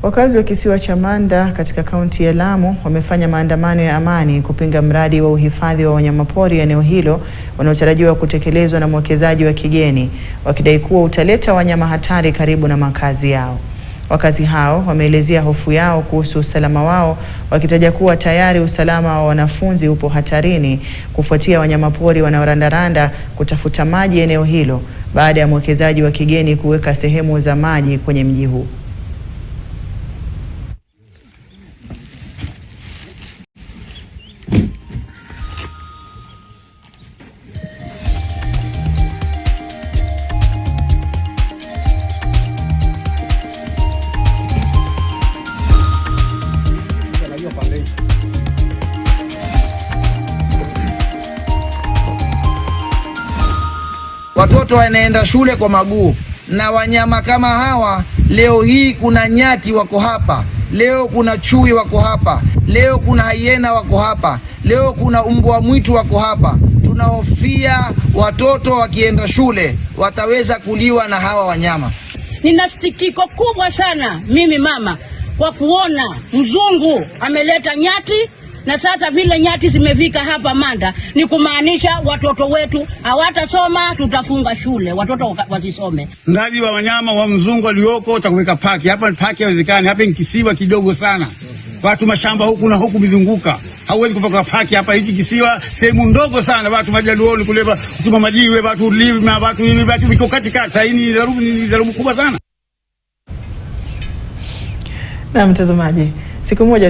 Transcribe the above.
Wakazi wa kisiwa cha Manda katika kaunti ya Lamu wamefanya maandamano ya amani kupinga mradi wa uhifadhi wa wanyamapori eneo hilo unaotarajiwa kutekelezwa na mwekezaji wa kigeni, wakidai kuwa utaleta wanyama hatari karibu na makazi yao. Wakazi hao wameelezea hofu yao kuhusu usalama wao, wakitaja kuwa tayari usalama wa wanafunzi upo hatarini kufuatia wanyamapori wanaorandaranda kutafuta maji eneo hilo baada ya mwekezaji wa kigeni kuweka sehemu za maji kwenye mji huu. Watoto wanaenda shule kwa maguu na wanyama kama hawa. Leo hii kuna nyati wako hapa, leo kuna chui wako hapa, leo kuna hyena wako hapa, leo kuna mbwa mwitu wako hapa. Tunahofia watoto wakienda shule wataweza kuliwa na hawa wanyama. Nina stikiko kubwa sana mimi mama kwa kuona mzungu ameleta nyati, na sasa vile nyati zimefika hapa Manda ni kumaanisha watoto wetu hawatasoma, tutafunga shule, watoto wasisome. Mradi wa wanyama wa mzungu alioko utakuweka paki. Hapa paki haiwezekani, hapa ni kisiwa kidogo sana. Watu mashamba huku na huku mizunguka. Hauwezi kupaka paki hapa, hichi kisiwa sehemu ndogo sana. Watu majaluoni kule kutuma majiwe, watu lima, watu hivi, watu viko katikati. Hii ni dharubu kubwa sana. Na mtazamaji, siku moja